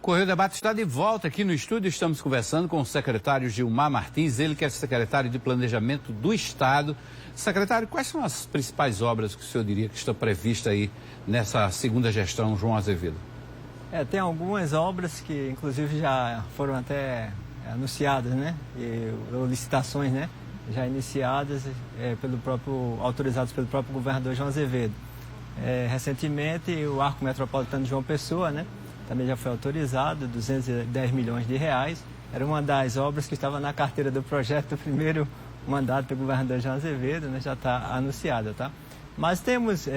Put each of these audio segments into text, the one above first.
Correio Debate está de volta aqui no estúdio. Estamos conversando com o secretário Gilmar Martins, ele que é secretário de Planejamento do Estado. Secretário, quais são as principais obras que o senhor diria que estão previstas aí nessa segunda gestão, João Azevedo? Tem algumas obras que, inclusive, já foram até anunciadas, né? Ou licitações, né? Já iniciadas, autorizadas pelo próprio governador João Azevedo. Recentemente, o Arco Metropolitano de João Pessoa, né? Também já foi autorizado, 210 milhões de reais. Era uma das obras que estava na carteira do projeto do primeiro mandato do governador João Azevedo, né? Já está anunciada, tá? Mas temos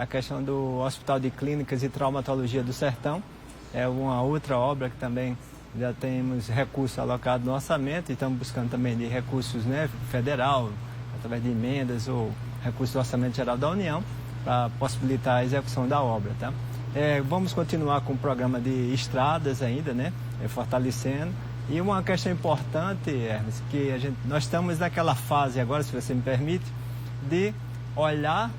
a questão do Hospital de Clínicas e Traumatologia do Sertão. É uma outra obra que também já temos recurso alocado no orçamento e estamos buscando também de recursos, né, federal, através de emendas ou recursos do Orçamento Geral da União, para possibilitar a execução da obra, tá? Vamos continuar com o programa de estradas ainda, né, fortalecendo. E uma questão importante, Hermes, que nós estamos naquela fase agora, se você me permite, de olhar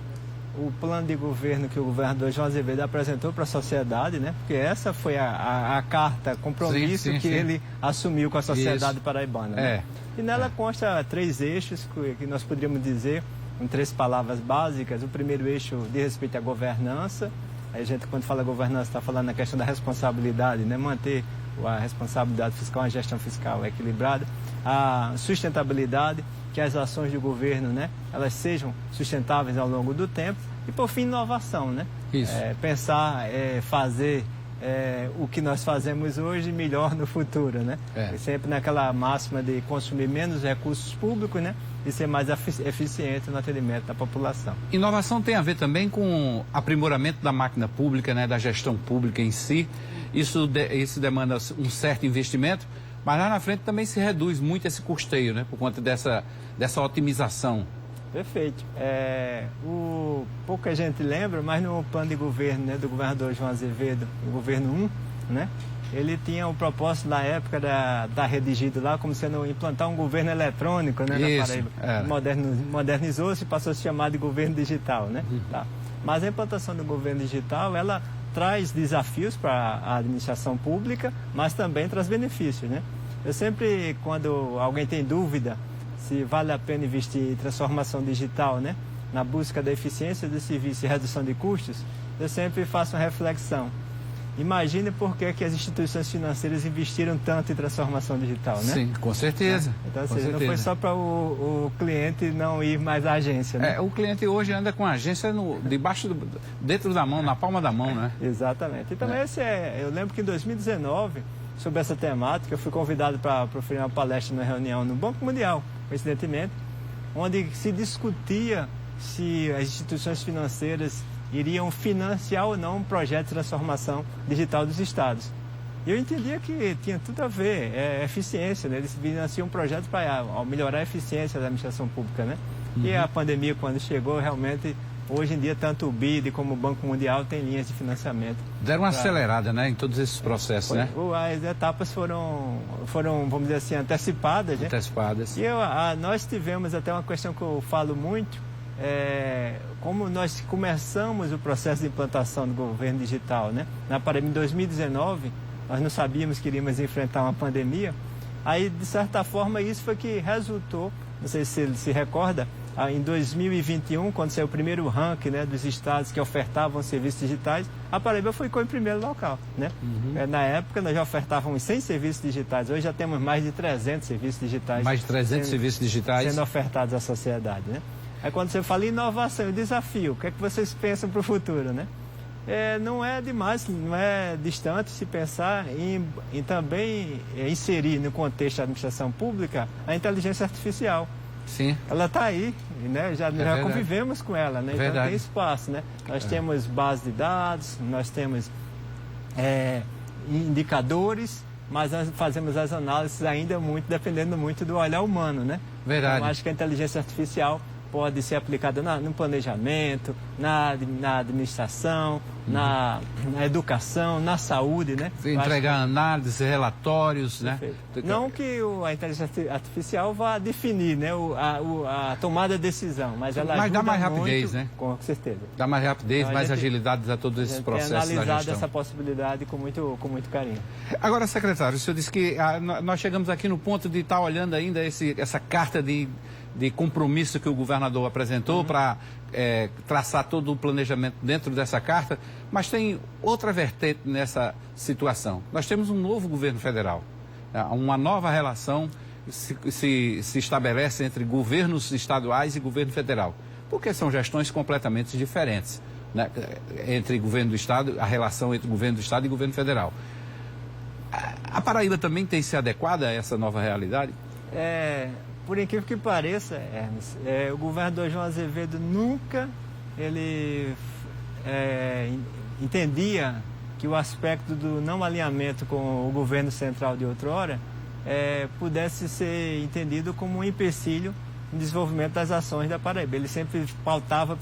o plano de governo que o governador João Azevedo apresentou para a sociedade, né? Porque essa foi a carta, compromisso que ele assumiu com a sociedade paraibana. Né? E nela consta 3 eixos que nós poderíamos dizer, em 3 palavras básicas. O primeiro eixo diz respeito à governança. A gente, quando fala governança, está falando na questão da responsabilidade, né? Manter a responsabilidade fiscal, a gestão fiscal equilibrada. A sustentabilidade, que as ações do governo, né, elas sejam sustentáveis ao longo do tempo. E, por fim, inovação, né? Isso. Pensar, fazer o que nós fazemos hoje melhor no futuro, né? E sempre naquela máxima de consumir menos recursos públicos, né? E ser mais eficiente no atendimento da população. Inovação tem a ver também com aprimoramento da máquina pública, né? Da gestão pública em si. Isso demanda um certo investimento, mas lá na frente também se reduz muito esse custeio, né? Por conta dessa otimização. Perfeito. Pouca gente lembra, mas no plano de governo, né, do governador João Azevedo, o governo 1, né? Ele tinha o propósito na época da redigido lá como sendo implantar um governo eletrônico, né, na Paraíba. Modernizou-se e passou a se chamar de governo digital, né? Tá. Mas a implantação do governo digital, ela traz desafios para a administração pública, mas também traz benefícios, né? Eu sempre, quando alguém tem dúvida se vale a pena investir em transformação digital, né, na busca da eficiência do serviço e redução de custos, eu sempre faço uma reflexão. Imagine por que as instituições financeiras investiram tanto em transformação digital, né? Sim, com certeza. Então, não foi só para o cliente não ir mais à agência, né? O cliente hoje anda com a agência dentro da mão, na palma da mão, né? Exatamente. Então, eu lembro que em 2019, sobre essa temática, eu fui convidado para proferir uma palestra na reunião no Banco Mundial, coincidentemente, onde se discutia se as instituições financeiras iriam financiar ou não um projeto de transformação digital dos estados. E eu entendia que tinha tudo a ver, eficiência, né? Eles financiam um projeto para melhorar a eficiência da administração pública, né? E a pandemia, quando chegou, realmente, hoje em dia, tanto o BID como o Banco Mundial tem linhas de financiamento. Deram uma acelerada, né, em todos esses processos, né? As etapas foram, vamos dizer assim, antecipadas, né? Antecipadas. E nós tivemos até uma questão que eu falo muito, como nós começamos o processo de implantação do governo digital, né? Na Paraíba, em 2019, nós não sabíamos que iríamos enfrentar uma pandemia. Aí, de certa forma, isso foi que resultou, não sei se ele se recorda, em 2021, quando saiu o primeiro ranking, né, dos estados que ofertavam serviços digitais, a Paraíba ficou em primeiro local, né? Na época, nós já ofertávamos 100 serviços digitais. Hoje já temos mais de 300 serviços digitais. Mais de 300 serviços digitais sendo ofertados à sociedade, né? Aí quando você fala em inovação e desafio, o que é que vocês pensam para o futuro, né? Não é demais, não é distante se pensar em também inserir no contexto da administração pública a inteligência artificial. Sim. Ela está aí, né? Já convivemos com ela, né? Então tem espaço, né? Nós temos base de dados, nós temos indicadores, mas nós fazemos as análises ainda dependendo muito do olhar humano, né? Verdade. Então acho que a inteligência artificial pode ser aplicada no planejamento, na administração, na educação, na saúde, né? Entregar análises, relatórios, né? Não que a inteligência artificial vá definir, né, a tomada de decisão, mas ela ajuda dá mais muito, rapidez, né? Com certeza. Dá mais rapidez, Então, mais agilidade a todos esses processos da gestão. Analisado essa possibilidade com muito carinho. Agora, secretário, o senhor disse que nós chegamos aqui no ponto de estar olhando ainda essa carta de compromisso que o governador apresentou para traçar todo o planejamento dentro dessa carta, mas tem outra vertente nessa situação. Nós temos um novo governo federal, uma nova relação se estabelece entre governos estaduais e governo federal, porque são gestões completamente diferentes, né? Entre governo do estado, a relação entre governo do estado e governo federal. A Paraíba também tem se adequado a essa nova realidade? Por incrível que pareça, Hermes, o governador João Azevedo nunca entendia que o aspecto do não alinhamento com o governo central de outrora pudesse ser entendido como um empecilho no desenvolvimento das ações da Paraíba. Ele sempre pautava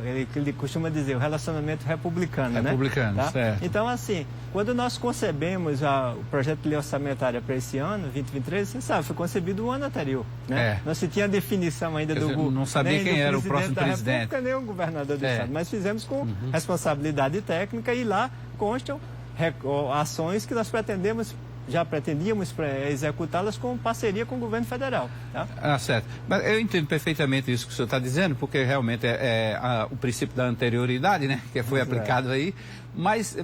ele costuma dizer, o relacionamento republicano, né? Tá? Certo. Então, assim, quando nós concebemos o projeto de lei orçamentária para esse ano, 2023, você sabe, foi concebido o ano anterior, né? Não se tinha definição ainda não sabia quem era o próximo presidente. República, nem o governador do estado, mas fizemos com responsabilidade técnica e lá constam ações que nós já pretendíamos executá-las com parceria com o governo federal. Tá? Certo. Mas eu entendo perfeitamente isso que o senhor está dizendo, porque realmente o princípio da anterioridade, né, que foi aplicado aí, mas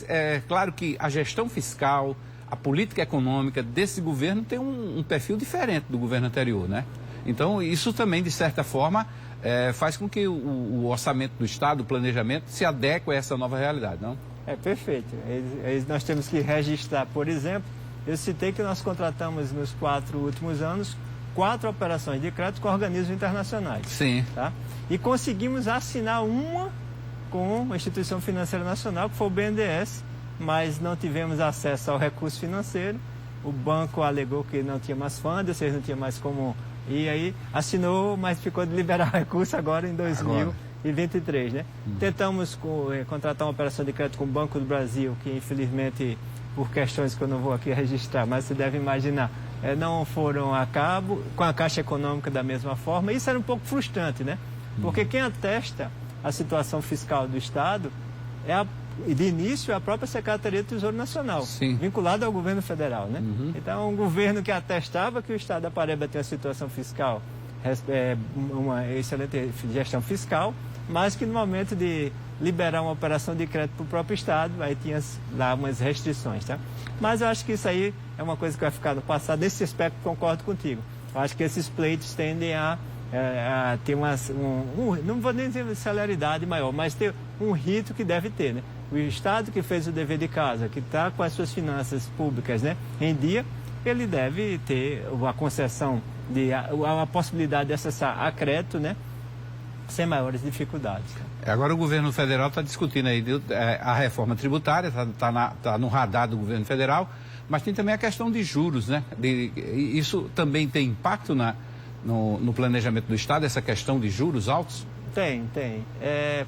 é claro que a gestão fiscal, a política econômica desse governo tem um perfil diferente do governo anterior, né? Então, isso também, de certa forma, faz com que o orçamento do Estado, o planejamento, se adeque a essa nova realidade, não? Perfeito. Nós temos que registrar, por exemplo, eu citei que nós contratamos nos 4 últimos anos 4 operações de crédito com organismos internacionais. Sim. Tá? E conseguimos assinar uma com a Instituição Financeira Nacional, que foi o BNDES, mas não tivemos acesso ao recurso financeiro. O banco alegou que não tinha mais fundo, vocês não tinham mais como... E aí assinou, mas ficou de liberar recurso agora em 2023, né? Tentamos contratar uma operação de crédito com o Banco do Brasil, que infelizmente, por questões que eu não vou aqui registrar, mas você deve imaginar, não foram a cabo, com a Caixa Econômica da mesma forma. Isso era um pouco frustrante, né? Porque quem atesta a situação fiscal do Estado de início é a própria Secretaria do Tesouro Nacional, vinculada ao governo federal, né? Então, um governo que atestava que o Estado da Paraíba tem uma situação fiscal, uma excelente gestão fiscal, mas que no momento de liberar uma operação de crédito para o próprio Estado, aí tinha lá umas restrições, tá? Mas eu acho que isso aí é uma coisa que vai ficar no passado. Nesse aspecto, concordo contigo. Eu acho que esses pleitos tendem a ter não vou nem dizer celeridade maior, mas ter um rito que deve ter, né? O Estado que fez o dever de casa, que está com as suas finanças públicas, né, em dia, ele deve ter a concessão, a possibilidade de acessar a crédito, né, sem maiores dificuldades. Agora o governo federal está discutindo aí a reforma tributária, está no radar do governo federal, mas tem também a questão de juros, né? Isso também tem impacto no planejamento do Estado, essa questão de juros altos? Tem.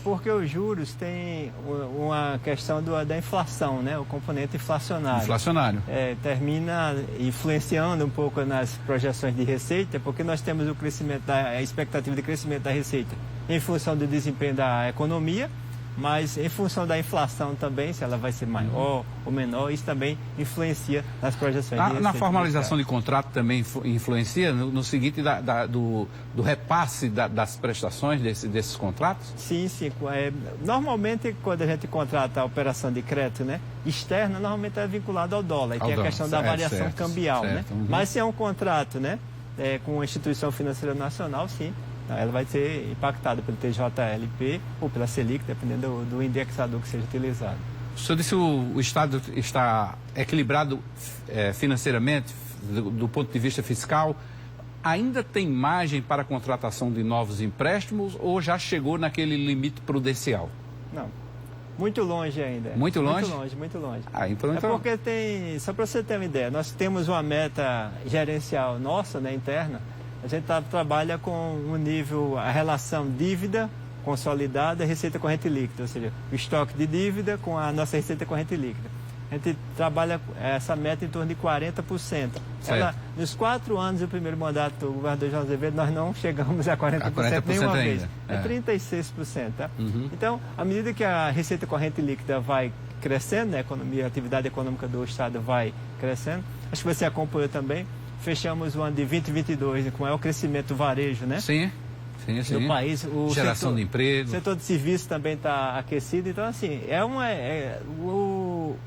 Porque os juros têm uma questão da inflação, né? O componente inflacionário. Termina influenciando um pouco nas projeções de receita, porque nós temos a expectativa de crescimento da receita em função do desempenho da economia, mas em função da inflação também, se ela vai ser maior ou menor, isso também influencia nas projeções de receita. Na formalização de contrato também influencia no seguinte do repasse das prestações desses contratos? Sim. Normalmente, quando a gente contrata a operação de crédito, né, externa, normalmente é vinculado ao dólar, que é a questão da variação cambial. Né? Mas se é um contrato, né, com a Instituição Financeira Nacional, sim, ela vai ser impactada pelo TJLP ou pela Selic, dependendo do indexador que seja utilizado. O senhor disse que o Estado está equilibrado financeiramente, do ponto de vista fiscal. Ainda tem margem para a contratação de novos empréstimos ou já chegou naquele limite prudencial? Não. Muito longe ainda. Muito longe? Muito longe. Então... porque só para você ter uma ideia, nós temos uma meta gerencial nossa, né, interna. A gente trabalha com um nível, a relação dívida consolidada e receita corrente líquida, ou seja, o estoque de dívida com a nossa receita corrente líquida. A gente trabalha essa meta em torno de 40%. Ela, nos 4 anos do primeiro mandato do governador João Azevedo, nós não chegamos a 40%, nenhuma vez. É 36%. Tá? Então, à medida que a receita corrente líquida vai crescendo, né, a atividade econômica do Estado vai crescendo, acho que você acompanhou também, fechamos o ano de 2022 com o maior crescimento do varejo, né? Sim. No país. Geração de emprego. O setor de serviços também está aquecido. Então, assim,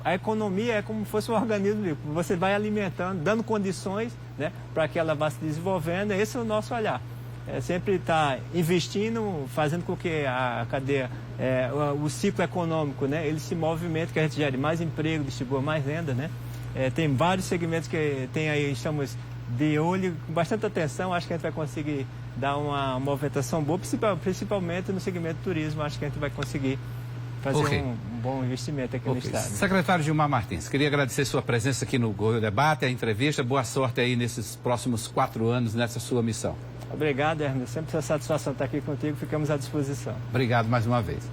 a economia é como se fosse um organismo vivo. Você vai alimentando, dando condições, né, para que ela vá se desenvolvendo. Esse é o nosso olhar. Sempre está investindo, fazendo com que a cadeia, o ciclo econômico, né, ele se movimente, que a gente gere mais emprego, distribua mais renda, né? Tem vários segmentos que tem aí, estamos de olho, com bastante atenção. Acho que a gente vai conseguir dar uma movimentação boa, principalmente no segmento do turismo. Acho que a gente vai conseguir fazer um bom investimento aqui no Estado. Secretário Gilmar Martins, queria agradecer sua presença aqui no Goiás Debate, a entrevista. Boa sorte aí nesses próximos 4 anos, nessa sua missão. Obrigado, Hermes. Sempre uma satisfação estar aqui contigo. Ficamos à disposição. Obrigado mais uma vez.